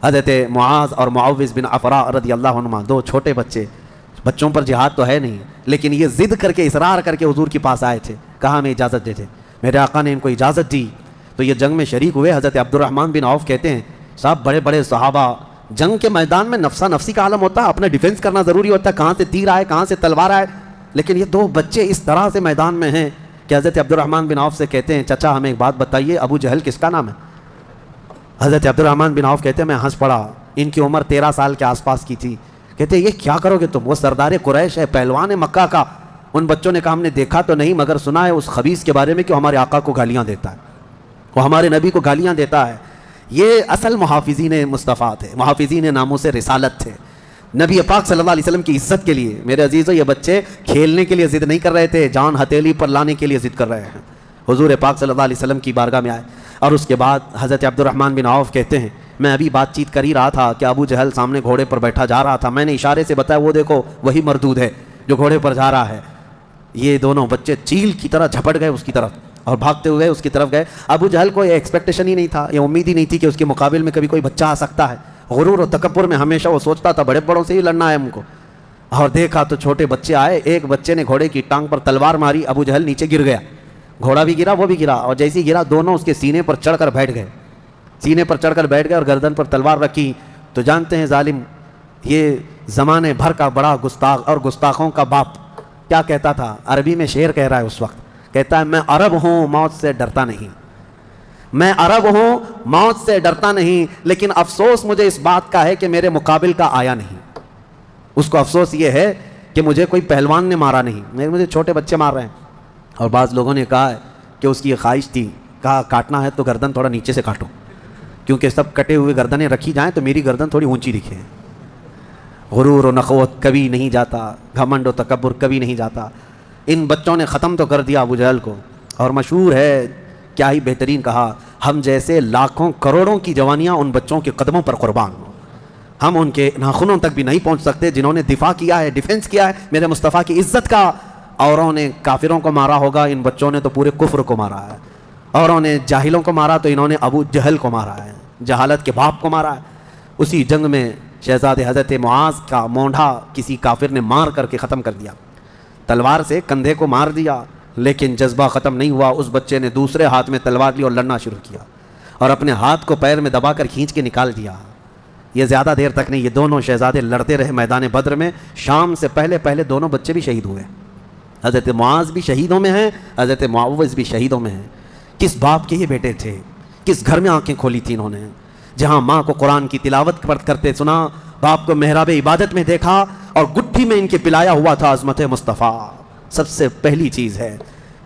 حضرت معاذ اور معوذ بن عفراء رضی اللہ عنہما، دو چھوٹے بچوں پر جہاد تو ہے نہیں، لیکن یہ ضد کر کے اصرار کر کے حضور کے پاس آئے تھے، کہا ہمیں اجازت دے دیں۔ میرے آقا نے ان کو اجازت دی تو یہ جنگ میں شریک ہوئے۔ حضرت عبد الرحمن بن عوف کہتے ہیں صاحب بڑے بڑے صحابہ، جنگ کے میدان میں نفسا نفسی کا عالم ہوتا ہے، اپنا ڈیفینس کرنا ضروری ہوتا ہے، کہاں سے تیر آئے کہاں سے تلوار آئے، لیکن یہ دو بچے اس طرح سے میدان میں ہیں کہ حضرت عبد الرحمن بن عوف سے کہتے ہیں چچا ہمیں ایک بات بتائیے، ابو جہل کس کا نام ہے؟ حضرت عبد الرحمن بن عوف کہتے ہیں میں ہنس پڑا، ان کی عمر 13 سال کے آس پاس کی تھی۔ کہتے ہیں یہ کیا کرو گے تم؟ وہ سردار قریش ہے، پہلوان ہے مکہ کا۔ ان بچوں نے کہا ہم نے دیکھا تو نہیں مگر سنا ہے اس خبیث کے بارے میں کہ ہمارے آقا کو گالیاں دیتا ہے، وہ ہمارے نبی کو گالیاں دیتا ہے۔ یہ اصل محافظین مصطفیٰ تھے، محافظین ناموس رسالت تھے، نبی پاک صلی اللہ علیہ وسلم کی عزت کے لیے۔ میرے عزیزو یہ بچے کھیلنے کے لیے ضد نہیں کر رہے تھے، جان ہتھیلی پر لانے کے لیے ضد کر رہے ہیں۔ حضور پاک صلی اللہ علیہ وسلم کی بارگاہ میں آئے اور اس کے بعد حضرت عبد الرحمن بن عوف کہتے ہیں میں ابھی بات چیت کر ہی رہا تھا کہ ابو جہل سامنے گھوڑے پر بیٹھا جا رہا تھا، میں نے اشارے سے بتایا وہ دیکھو وہی مردود ہے جو گھوڑے پر جا رہا ہے۔ یہ دونوں بچے چیل کی طرح جھپٹ گئے اس کی طرف اور بھاگتے ہوئے اس کی طرف گئے۔ ابو جہل کو یہ ایکسپیکٹیشن ہی نہیں تھا، یہ امید ہی نہیں تھی کہ اس کے مقابل میں کبھی کوئی بچہ آ سکتا ہے۔ غرور و تکبر میں ہمیشہ وہ سوچتا تھا بڑے بڑوں سے ہی لڑنا ہے ہم کو، اور دیکھا تو چھوٹے بچے آئے، ایک بچے نے گھوڑے کی ٹانگ پر تلوار ماری، ابو جہل نیچے گر گیا، گھوڑا بھی گرا وہ بھی گرا، اور جیسے ہی گرا دونوں اس کے سینے پر چڑھ کر بیٹھ گئے، سینے پر چڑھ کر بیٹھ گئے اور گردن پر تلوار رکھی۔ تو جانتے ہیں ظالم یہ زمانے بھر کا بڑا گستاخ اور گستاخوں کا باپ کیا کہتا تھا، عربی میں شعر کہہ رہا ہے اس وقت، کہتا ہے میں عرب ہوں موت سے ڈرتا نہیں، میں عرب ہوں موت سے ڈرتا نہیں، لیکن افسوس مجھے اس بات کا ہے کہ میرے مقابل کا آیا نہیں۔ اس کو افسوس یہ ہے کہ مجھے کوئی پہلوان نے مارا نہیں، مجھے چھوٹے بچے مار رہے ہیں۔ اور بعض لوگوں نے کہا ہے کہ اس کی یہ خواہش تھی، کہا کاٹنا ہے تو گردن تھوڑا نیچے سے کاٹو، کیونکہ سب کٹے ہوئے گردنیں رکھی جائیں تو میری گردن تھوڑی اونچی دکھے۔ غرور و نخوت کبھی نہیں جاتا، گھمنڈ و تکبر کبھی نہیں جاتا۔ ان بچوں نے ختم تو کر دیا ابو جہل کو، اور مشہور ہے کیا ہی بہترین کہا، ہم جیسے لاکھوں کروڑوں کی جوانیاں ان بچوں کے قدموں پر قربان ہوں، ہم ان کے ناخنوں تک بھی نہیں پہنچ سکتے جنہوں نے دفاع کیا ہے، ڈیفنس کیا ہے میرے مصطفیٰ کی عزت کا۔ اوروں نے کافروں کو مارا ہوگا، ان بچوں نے تو پورے کفر کو مارا ہے۔ اوروں نے جاہلوں کو مارا تو انہوں نے ابو جہل کو مارا ہے، جہالت کے باپ کو مارا ہے۔ اسی جنگ میں شہزادے حضرت معاذ کا مونڈھا کسی کافر نے مار کر کے ختم کر دیا، تلوار سے کندھے کو مار دیا، لیکن جذبہ ختم نہیں ہوا۔ اس بچے نے دوسرے ہاتھ میں تلوار لی اور لڑنا شروع کیا، اور اپنے ہاتھ کو پیر میں دبا کر کھینچ کے نکال دیا۔ یہ زیادہ دیر تک نہیں، یہ دونوں شہزادے لڑتے رہے میدان بدر میں۔ شام سے پہلے دونوں بچے بھی شہید ہوئے، حضرت معاذ بھی شہیدوں میں ہیں، حضرت معوذ بھی شہیدوں میں ہیں۔ کس باپ کے یہ بیٹے تھے، کس گھر میں آنکھیں کھولی تھی انہوں نے، جہاں ماں کو قرآن کی تلاوت کرتے سنا، باپ کو محراب عبادت میں دیکھا، اور گٹھی میں ان کے پلایا ہوا تھا عظمت مصطفیٰ۔ سب سے پہلی چیز ہے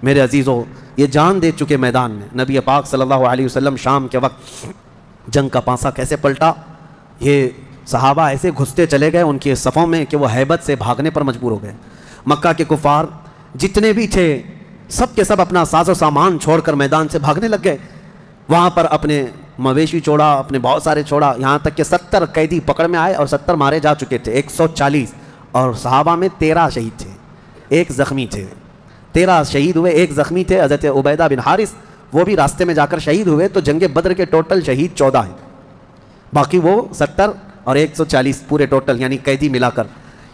میرے عزیزو، یہ جان دے چکے میدان میں۔ نبی پاک صلی اللہ علیہ وسلم شام کے وقت جنگ کا پانسا کیسے پلٹا، یہ صحابہ ایسے گھستے چلے گئے ان کے صفوں میں کہ وہ ہیبت سے بھاگنے پر مجبور ہو گئے۔ مکہ کے کفار جتنے بھی تھے سب کے سب اپنا ساز و سامان چھوڑ کر میدان سے بھاگنے لگ گئے۔ وہاں پر اپنے مویشی چھوڑا، اپنے بہت سارے چھوڑا، یہاں تک کہ 70 قیدی پکڑ میں آئے اور 70 مارے جا چکے تھے، 140، اور صحابہ میں 13 شہید تھے، 1 زخمی تھے۔ 13 شہید ہوئے، 1 زخمی تھے حضرت عبیدہ بن حارث، وہ بھی راستے میں جا کر شہید ہوئے۔ تو جنگ بدر کے ٹوٹل شہید 14 ہیں، باقی وہ 70 اور 140 پورے ٹوٹل یعنی قیدی ملا کر۔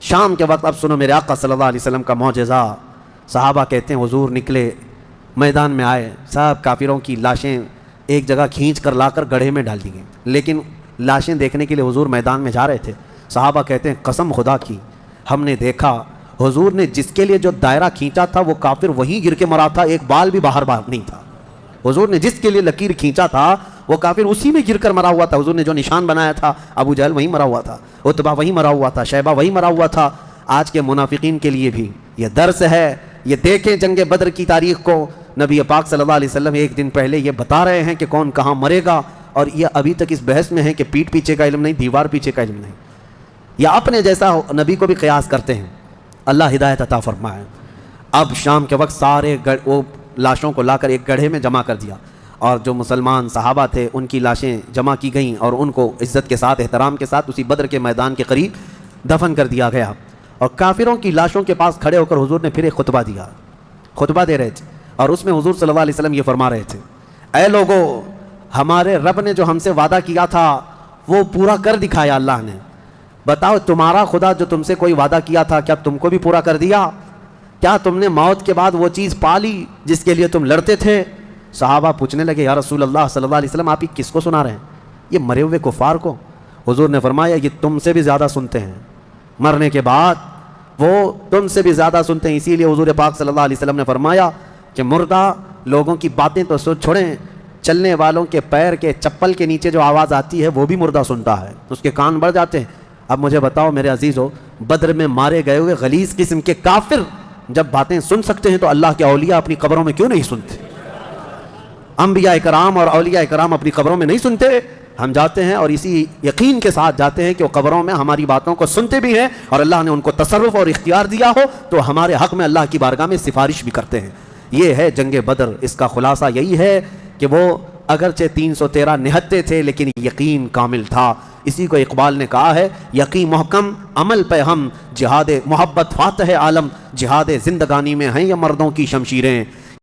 شام کے وقت اب سنو میرے آقا صلی اللہ علیہ وسلم کا معجزہ۔ صحابہ کہتے ہیں حضور نکلے، میدان میں آئے، سب کافروں کی لاشیں ایک جگہ کھینچ کر لا کر گڑھے میں ڈال دی گئیں، لیکن لاشیں دیکھنے کے لیے حضور میدان میں جا رہے تھے۔ صحابہ کہتے ہیں قسم خدا کی ہم نے دیکھا حضور نے جس کے لیے جو دائرہ کھینچا تھا وہ کافر وہیں گر کے مرا تھا، ایک بال بھی باہر نہیں تھا۔ حضور نے جس کے لیے لکیر کھینچا تھا وہ کافر اسی میں گر کر مرا ہوا تھا۔ حضور نے جو نشان بنایا تھا ابو جہل وہیں مرا ہوا تھا، عتبہ وہیں مرا ہوا تھا، شیبہ وہیں مرا ہوا تھا۔ آج کے منافقین کے لیے بھی یہ درس ہے، یہ دیکھیں جنگ بدر کی تاریخ کو، نبی پاک صلی اللہ علیہ وسلم ایک دن پہلے یہ بتا رہے ہیں کہ کون کہاں مرے گا، اور یہ ابھی تک اس بحث میں ہے کہ پیٹ پیچھے کا علم نہیں، دیوار پیچھے کا علم نہیں، یا اپنے جیسا نبی کو بھی قیاس کرتے ہیں۔ اللہ ہدایت عطا فرمائے۔ اب شام کے وقت سارے وہ لاشوں کو لا کر ایک گڑھے میں جمع کر دیا، اور جو مسلمان صحابہ تھے ان کی لاشیں جمع کی گئیں اور ان کو عزت کے ساتھ احترام کے ساتھ اسی بدر کے میدان کے قریب دفن کر دیا گیا۔ اور کافروں کی لاشوں کے پاس کھڑے ہو کر حضور نے پھر ایک خطبہ دیا، خطبہ دے رہے تھے، اور اس میں حضور صلی اللہ علیہ وسلم یہ فرما رہے تھے، اے لوگو، ہمارے رب نے جو ہم سے وعدہ کیا تھا وہ پورا کر دکھایا اللہ نے. بتاؤ تمہارا خدا جو تم سے کوئی وعدہ کیا تھا کیا تم کو بھی پورا کر دیا؟ کیا تم نے موت کے بعد وہ چیز پا لی جس کے لیے تم لڑتے تھے؟ صحابہ پوچھنے لگے یا رسول اللہ صلی اللہ علیہ وسلم آپ ہی کس کو سنا رہے ہیں؟ یہ مرے ہوئے کفار کو. حضور نے فرمایا یہ تم سے بھی زیادہ سنتے ہیں، مرنے کے بعد وہ تم سے بھی زیادہ سنتے ہیں. اسی لیے حضور پاک صلی اللہ علیہ وسلم نے فرمایا کہ مردہ لوگوں کی باتیں تو چھوڑیں، چلنے والوں کے پیر کے چپل کے نیچے جو آواز آتی ہے وہ بھی مردہ سنتا ہے، اس کے کان بڑھ جاتے ہیں. اب مجھے بتاؤ میرے عزیزو، بدر میں مارے گئے ہوئے غلیظ قسم کے کافر جب باتیں سن سکتے ہیں تو اللہ کے اولیاء اپنی قبروں میں کیوں نہیں سنتے؟ انبیاء کرام اور اولیاء کرام اپنی قبروں میں نہیں سنتے؟ ہم جاتے ہیں اور اسی یقین کے ساتھ جاتے ہیں کہ وہ قبروں میں ہماری باتوں کو سنتے بھی ہیں، اور اللہ نے ان کو تصرف اور اختیار دیا ہو تو ہمارے حق میں اللہ کی بارگاہ میں سفارش بھی کرتے ہیں. یہ ہے جنگ بدر. اس کا خلاصہ یہی ہے کہ وہ اگرچہ 313 نہتے تھے لیکن یقین کامل تھا. اسی کو اقبال نے کہا ہے یقین محکم عمل پہ ہم، جہاد محبت فاتح عالم، جہاد زندگانی میں ہیں یہ مردوں کی شمشیریں.